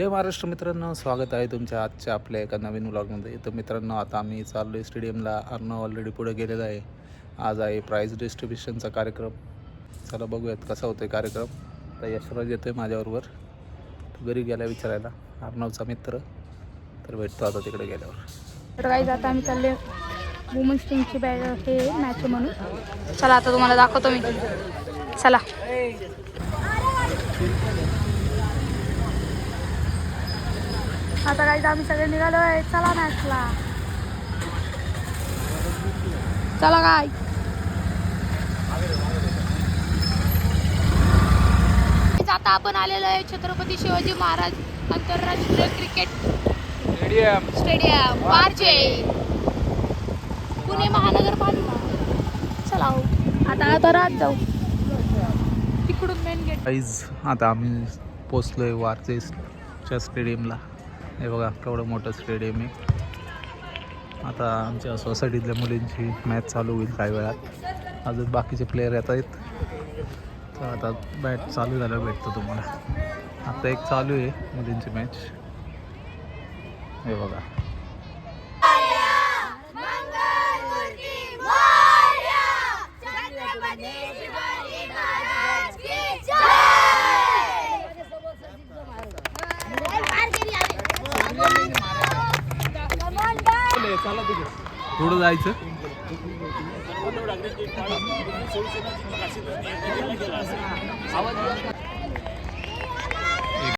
जय महाराष्ट्र मित्रांनो, स्वागत आहे तुमच्या आजच्या आपल्या एका नवीन व्लॉगमध्ये. तर मित्रांनो, आता आम्ही चाललो आहे स्टेडियमला. अर्णव ऑलरेडी पुढे गेलेला आहे. आज आहे प्राईज डिस्ट्रीब्युशनचा कार्यक्रम. चला बघूयात कसा होतो आहे कार्यक्रम. तर यशराज येतो आहे माझ्याबरोबर. घरी गेला विचारायला, अर्णवचा मित्र. तर भेटतो आता तिकडे गेल्यावर. तर काही आता आम्ही चालले वुमन्स टीमची हे मॅच आहे म्हणून. चला आता तुम्हाला दाखवतो मी. चला आता काही आम्ही सगळे निघालो आहे. चला मॅचला, चला काय. आता आपण आलेलो आहे छत्रपती शिवाजी महाराज आंतरराष्ट्रीय क्रिकेट स्टेडियम वारजे, पुणे महानगरपालिका. चला हो, आता रात जाऊ तिकडून मेन गेट. प्राईज आता आम्ही पोचलो आहे वारजेच्या स्टेडियमला. हे बघा केवढं मोठं स्टेडियम आहे. आता आमच्या सोसायटीतल्या मुलींची मॅच चालू होईल काही वेळात. अजून बाकीचे प्लेयर येत आहेत. तर आता मॅच चालू झाल्यावर भेटतो तुम्हाला. आता एक चालू आहे मुलींची मॅच. हे बघा, पुढं जायचं. एक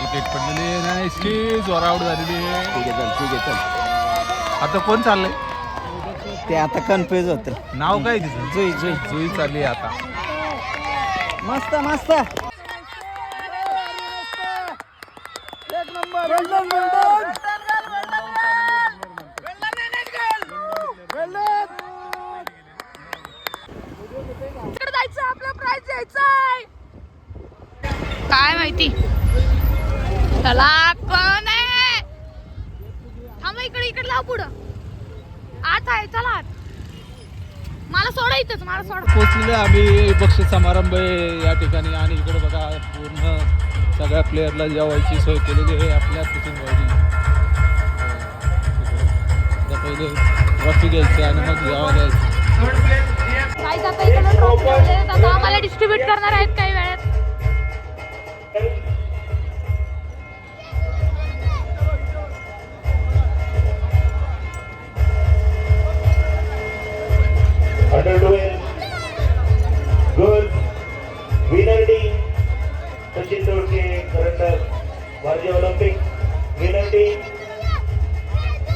विकेट पडलेली नाही, इतकी जोर आउट झालेली आहे. ठीक आहे चल. आता कोण चाललंय? ते आता कन्फ्युज होतं. नाव काय तिचं? जुई जुई चालली आहे आता. मस्त मस्त, एक नंबर. जायचं, आपलं प्राइज घ्यायचंय. काय माहिती चला कोण आहे. थांबा, इकडे लाव पुढं. आत आहे, चला आत. मला सोडा इथंच, मला सोडा. पोचलेलो आम्ही. बक्षीस समारंभ आहे या ठिकाणी. आणि इकडे बघा पूर्ण सगळ्या प्लेयरला जेवायची सोय केलेली आहे आपल्या सचिन भाईनी. पहिले ट्रॉफी घ्यायची आणि मग जेवायला यायचं. काहीच आता इकडे ट्रॉफी ठेवले आहेत. आता आम्हाला डिस्ट्रीब्यूट करणार आहेत काही वेळात. गुड विनर टीम सचिन तोडके, करंडक Warje Olympic. Winner team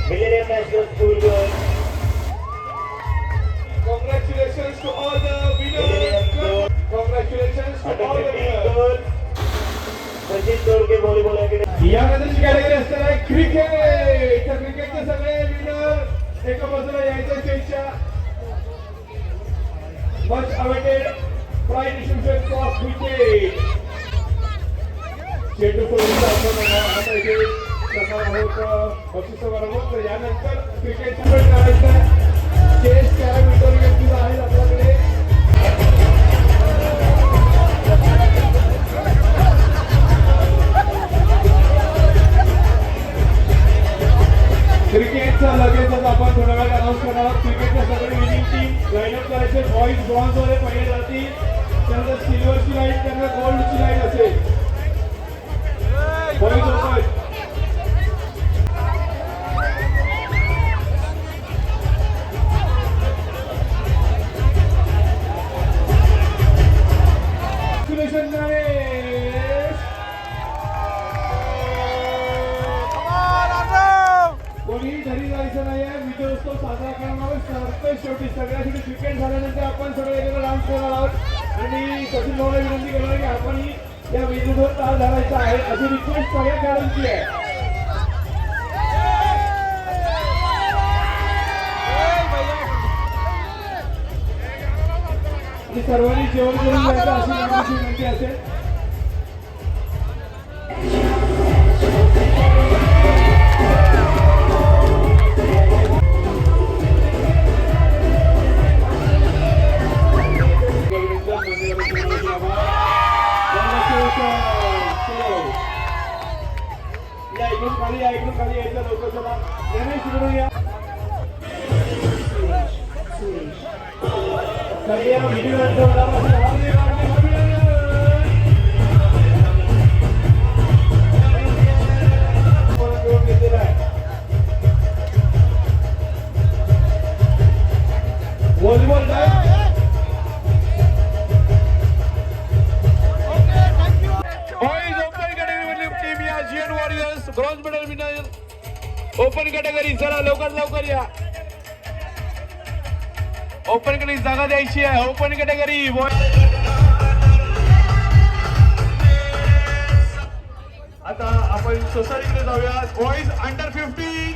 millennium national school girls. Congratulations to all the winners. Congratulations to all the winners. Sachin Todke volleyball academy. यानंतरची कॅटेगरी असणार आहे क्रिकेट. तर क्रिकेटचे सगळे विनर एका बाजूला यायचं स्टेजच्या. Much awaited prize distribution of cricket. चेंडू फोडूनचा आपण आता इथे करणार आहोत बक्षीस समारंभ. तर यानंतर क्रिकेट करायचं आहे. चेस कॅरम इंडोर गेम सुद्धा आहेत आपल्याकडे. क्रिकेटचा लगेचच आपण थोड्या वेळात अनाऊन्स करणार आहोत. क्रिकेटच्या सगळे विनिंग टीम लाईनअप करायचे. बॉईज ब्रॉन्झ मध्ये पहिले जातील, त्यानंतर सिल्वरची लाईन, त्यानंतर गोल्डची लाईन असेल. Boys open. कोणी घरी जायचं नाहीये. विजय उत्सव साजरा करणार आहोत. शेवटी सगळ्यासाठी क्रिकेट झाल्यानंतर आपण सगळे एकत्र डान्स करणार आहोत. आणि सचिन भाऊला विनंती करणार की आपण या विजेवर ताल धरायचा आहे अशी रिक्वेस्ट सगळ्या खेळाडूंची आहे. सर्वांनी जेवण करून जायचं अशी विनंती असेल. विनंती करूया. सगळ्या विधिवंतांना हार्दिक अभिनंदन. आपण घेतलेला आहे. Volleyball boys open category team या GN warriors bronze medal winner open category. चला लवकर या. ओपन कॅटेगरी जागा द्यायची आहे. ओपन कॅटेगरी आता आपण सोसायटीकडे जाऊया. बॉईज अंडर 15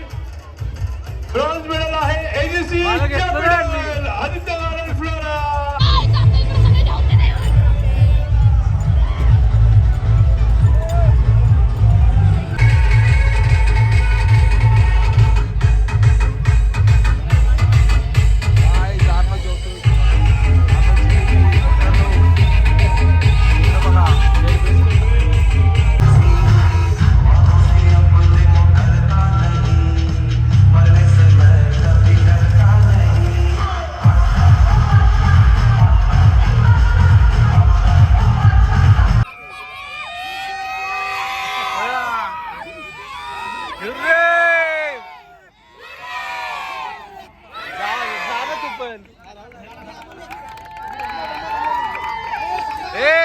ब्रॉन्झ मेडल आहे AGC capital Aditya garden flora.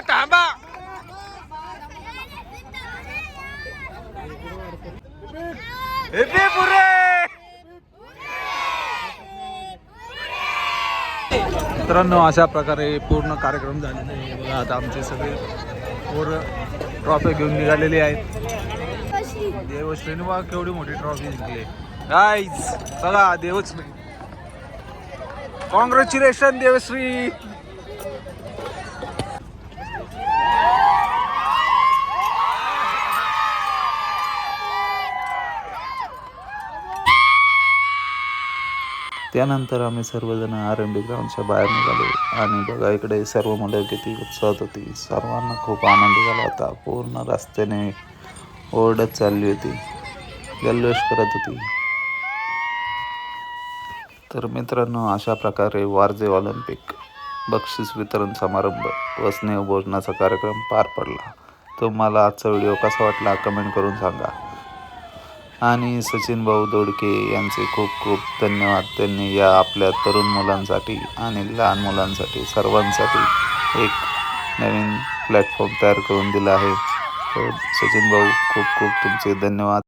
थांबा. मित्रांनो अशा प्रकारे पूर्ण कार्यक्रम झालेले आहे. बघा आता आमचे सगळे पोरं ट्रॉफी घेऊन निघालेली आहेत. देवश्रीने बघा केवढी मोठी ट्रॉफी जिंकली. गाईज बघा देवश्री. कॉंग्रॅच्युलेशन देवश्री. त्यानंतर आम्ही सर्वजण RMB ग्राउंडच्या बाहेर निघालो आणि बघा इकडे सर्व मुलं किती उत्साहात होती. सर्वांना खूप आनंद झाला होता. पूर्ण रस्त्याने ओरडत चालली होती, जल्लोष करत होती. तर मित्रांनो अशा प्रकारे वारजे ऑलिम्पिक बक्षीस वितरण समारंभ व स्नेहभोजनाचा कार्यक्रम पार पडला. तुम्हाला आजचा व्हिडिओ कसा वाटला कमेंट करून सांगा. आणि सचिन भाऊ दोडके यांचे खूप खूप धन्यवाद. त्यांनी या आपल्या तरुण मुलांसाठी आणि लहान मुलांसाठी सर्वांसाठी एक नवीन प्लॅटफॉर्म तयार करून दिला आहे. तर सचिन भाऊ खूप खूप तुमचे धन्यवाद.